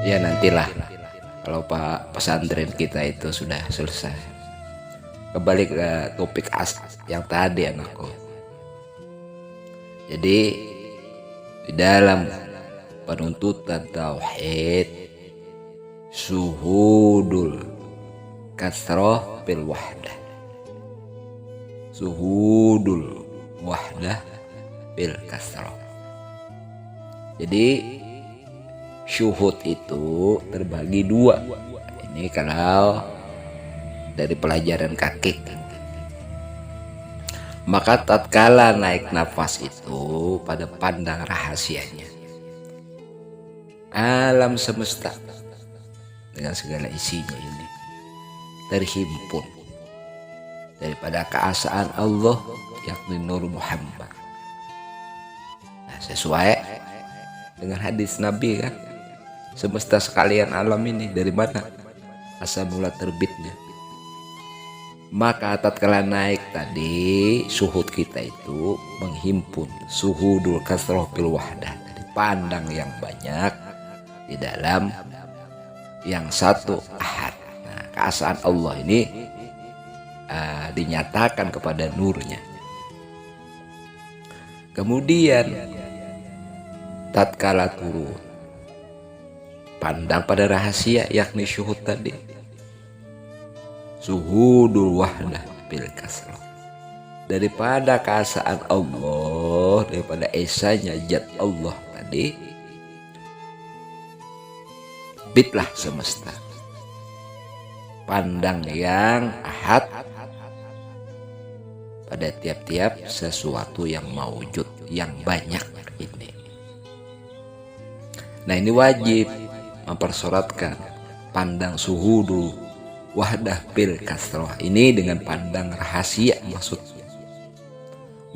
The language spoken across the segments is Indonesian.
Ya nantilah kalau Pak pesantren kita itu sudah selesai. Kembali ke topik yang tadi anakku. Jadi di dalam penuntutan tauhid suhudul kasroh bil wahdah, suhudul wahdah bil kasroh. Jadi syuhud itu terbagi dua. Ini kalau dari pelajaran kaki. Maka tatkala naik nafas itu pada pandang rahasianya alam semesta dengan segala isinya ini terhimpun daripada keesaan Allah yakni Nur Muhammad. Nah, sesuai dengan hadis Nabi kan, semesta sekalian alam ini dari mana asal mula terbitnya. Maka tatkala naik tadi suhud kita itu menghimpun suhudul kasroh bil wahdah, dari pandang yang banyak di dalam yang satu ahad. Nah, keesaan Allah ini dinyatakan kepada nurnya. Kemudian tatkala turun pandang pada rahasia yakni syuhud tadi, suhudul wahdah bil kasroh, daripada keesaan Allah, daripada esanya zat Allah tadi, bitlah semesta pandang yang ahad pada tiap-tiap sesuatu yang maujud yang banyak ini. Nah, ini wajib mempersoratkan pandang suhudul wahdah bil kasroh ini dengan pandang rahasia, maksudnya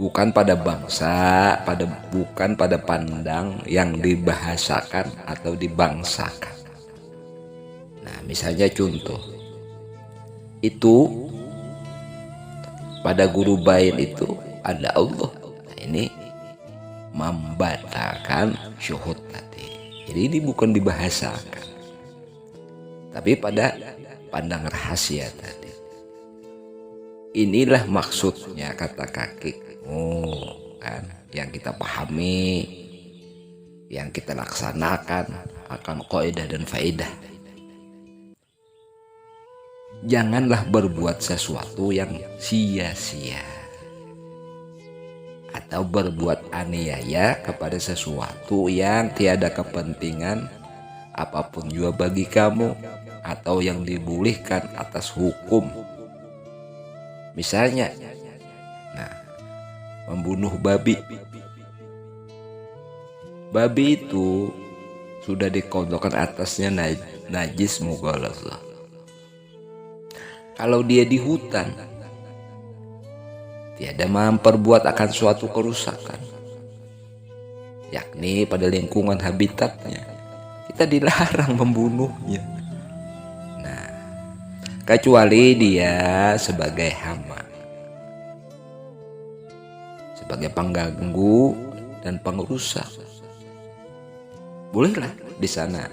bukan pada bangsa, bukan pada pandang yang dibahasakan atau dibangsakan. Nah, misalnya contoh itu pada guru bain itu ada Allah. Nah, ini membatalkan syuhud tadi. Jadi ini bukan dibahasakan, tapi pada pandang rahasia tadi. Inilah maksudnya kata kaki. Kan, yang kita pahami, yang kita laksanakan akan kaidah dan faedah. Janganlah berbuat sesuatu yang sia-sia atau berbuat aniaya kepada sesuatu yang tiada kepentingan apapun juga bagi kamu, atau yang dibolehkan atas hukum. Misalnya, membunuh babi. Babi itu sudah dikodokkan atasnya najis mughaladzah. Kalau dia di hutan, tiada memperbuat akan suatu kerusakan, yakni pada lingkungan habitatnya, kita dilarang membunuhnya. Nah, kecuali dia sebagai hama, sebagai pengganggu dan pengrusak, bolehlah di sana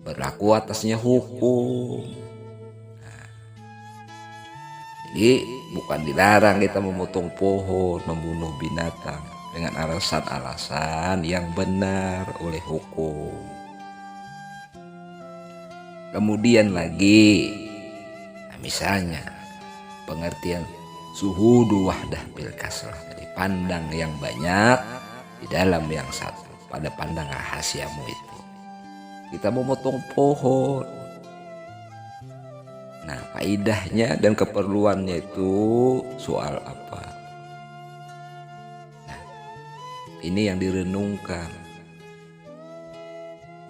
berlaku atasnya hukum. Jadi bukan dilarang kita memotong pohon, membunuh binatang dengan alasan-alasan yang benar oleh hukum. Kemudian lagi, misalnya pengertian suhudu wahdah bil kasrah, jadi pandang yang banyak di dalam yang satu, pada pandang rahasiamu itu. Kita memotong pohon. Nah, faedahnya dan keperluannya itu soal apa? Nah, ini yang direnungkan.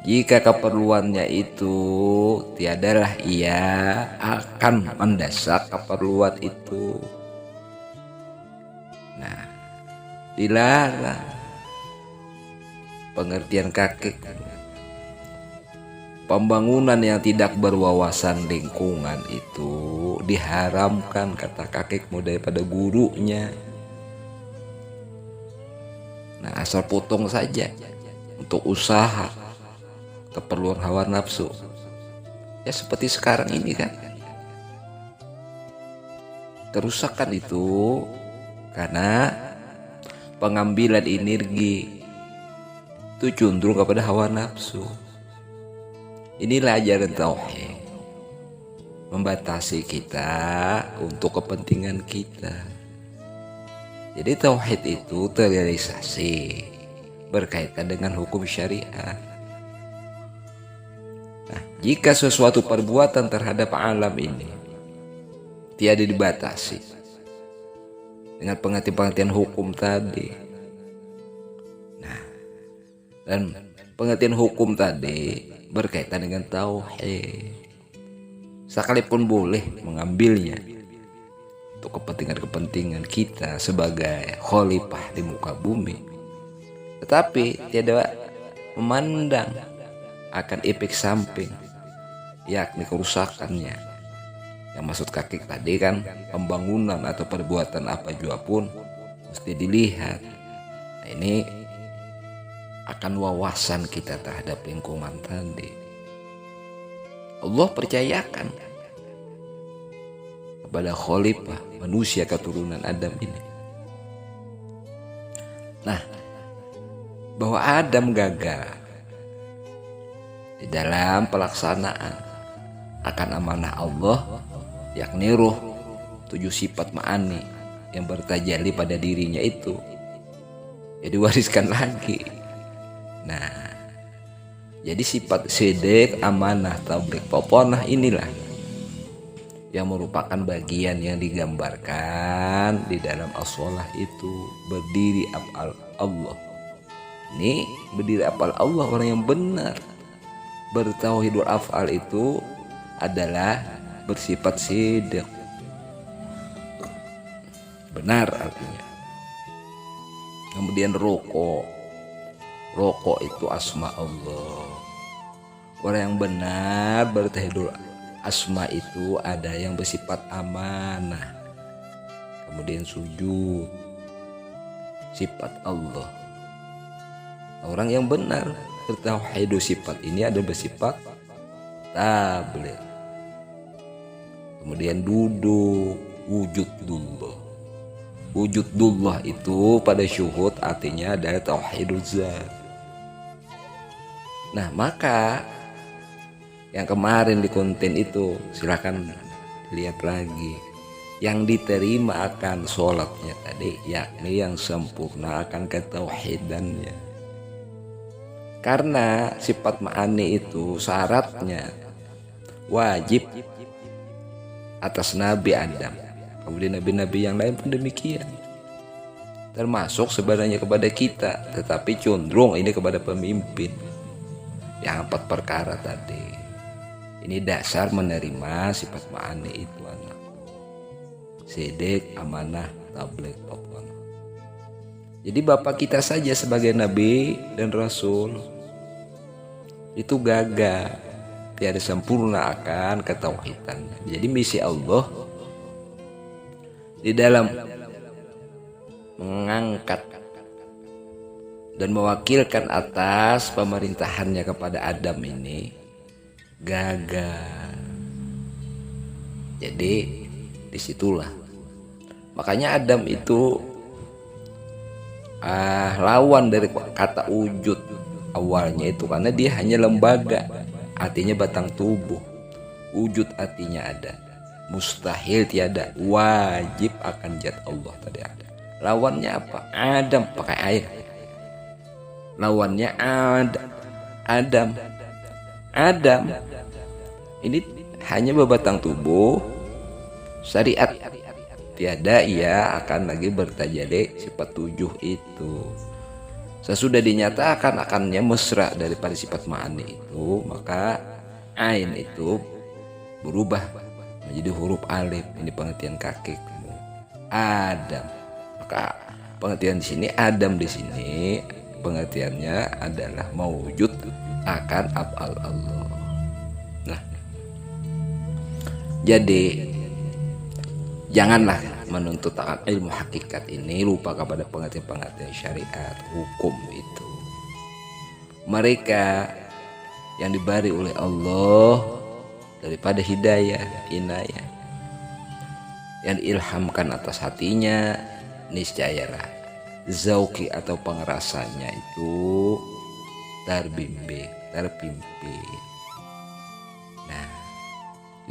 Jika keperluannya itu tiadalah, ia akan mendesak keperluan itu. Nah, dilarang. Pengertian kaki, pembangunan yang tidak berwawasan lingkungan itu diharamkan, kata kakekmu, daripada gurunya. Nah, asal potong saja untuk usaha, keperluan hawa nafsu. Ya seperti sekarang ini kan. Kerusakan itu karena pengambilan energi itu cenderung kepada hawa nafsu. Inilah ajaran tauhid, membatasi kita untuk kepentingan kita. Jadi tauhid itu terrealisasi berkaitan dengan hukum syariat. Nah, jika sesuatu perbuatan terhadap alam ini tiada dibatasi dengan pengertian-pengertian hukum tadi, nah, dan pengertian hukum tadi berkaitan dengan tauhid, sekalipun boleh mengambilnya untuk kepentingan-kepentingan kita sebagai khalifah di muka bumi, tetapi tidak memandang akan efek samping, yakni kerusakannya. Yang maksud kaki tadi kan pembangunan atau perbuatan apa juga pun mesti dilihat. Nah, ini akan wawasan kita terhadap lingkungan tadi. Allah percayakan kepada khalifah manusia keturunan Adam ini. Nah, bahwa Adam gagal di dalam pelaksanaan akan amanah Allah, yakni ruh 7 sifat ma'ani yang bertajalli pada dirinya itu, ya diwariskan lagi. Nah, jadi sifat sidq, amanah, tabligh, poponah inilah yang merupakan bagian yang digambarkan di dalam as-shalah itu, berdiri af'al Allah. Ini berdiri af'al Allah, orang yang benar bertauhidul af'al itu adalah bersifat sidq, benar artinya. Kemudian rokok itu asma Allah. Orang yang benar bertauhidul asma itu ada yang bersifat amanah. Kemudian sujud, sifat Allah. Orang yang benar bertauhidul sifat ini ada bersifat tabligh. Kemudian duduk, wujudullah. Wujudullah itu pada syuhud artinya adalah tauhidul zat. Nah, maka yang kemarin di konten itu silakan lihat lagi. Yang diterima akan sholatnya tadi, yakni yang sempurna akan ketauhidannya. Karena sifat ma'ani itu syaratnya wajib atas Nabi Adam. Kemudian nabi-nabi yang lain pun demikian. Termasuk sebenarnya kepada kita, tetapi cenderung ini kepada pemimpin. Yang 4 perkara tadi. Ini dasar menerima sifat ma'ani itu, anak. Sidq, amanah, tabligh, poponah. Jadi bapak kita saja sebagai nabi dan rasul itu gagal, tiada sempurna akan ketauhidannya. Jadi misi Allah di dalam mengangkat dan mewakilkan atas pemerintahannya kepada Adam ini gagal. Jadi disitulah makanya Adam itu lawan dari kata wujud awalnya itu, karena dia hanya lembaga, artinya batang tubuh. Wujud artinya ada, mustahil tiada, wajib akan zat Allah tadi ada. Lawannya apa? Adam, pakai air. Lawannya Adam ini hanya berbatang tubuh, syariat tiada, ia akan lagi bertajalli sifat 7 itu. Sesudah dinyatakan akannya mesra daripada sifat ma'ani itu, maka ain itu berubah menjadi huruf alif. Ini pengertian kaki Adam. Maka pengertian di sini Adam di sini pengertiannya adalah mewujud akan af'al Allah. Nah, jadi janganlah menuntut akan ilmu hakikat ini lupa kepada pengertian-pengertian syariat hukum itu. Mereka yang diberi oleh Allah daripada hidayah, inayah yang diilhamkan atas hatinya, niscayalah zauki atau pengerasanya itu terbimbing, terpimpin. Nah,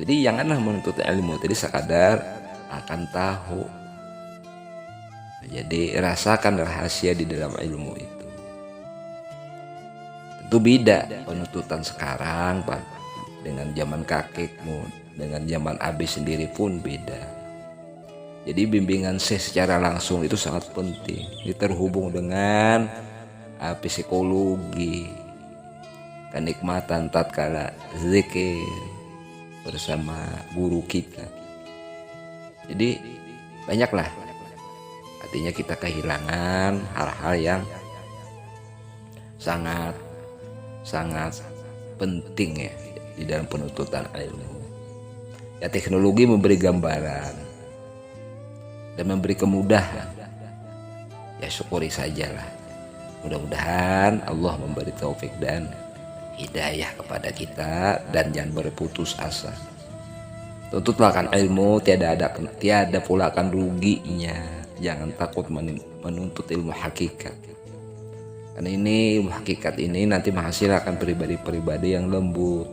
jadi janganlah menuntut ilmu tadi sekadar akan tahu. Jadi rasakan rahasia di dalam ilmu itu. Tentu beda penuntutan sekarang Pak dengan zaman kakekmu, dengan zaman Abi sendiri pun beda. Jadi bimbingan secara langsung itu sangat penting. Ini terhubung dengan psikologi, kenikmatan tatkala zikir bersama guru kita. Jadi banyaklah, artinya kita kehilangan hal-hal yang sangat penting ya di dalam penuntutan ilmu. Ya, teknologi memberi gambaran dan memberi kemudahan, ya syukuri sajalah. Mudah-mudahan Allah memberi taufik dan hidayah kepada kita, dan jangan berputus asa. Tuntutlah akan ilmu, tiada pula akan ruginya. Jangan takut menuntut ilmu hakikat, karena ini ilmu hakikat ini nanti menghasilkan pribadi-pribadi yang lembut,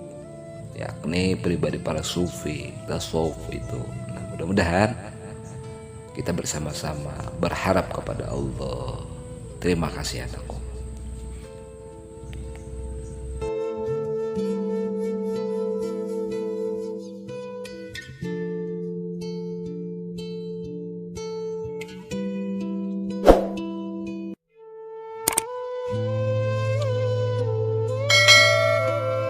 yakni pribadi para sufi, tasawuf itu. Nah, mudah-mudahan kita bersama-sama berharap kepada Allah. Terima kasih anakku.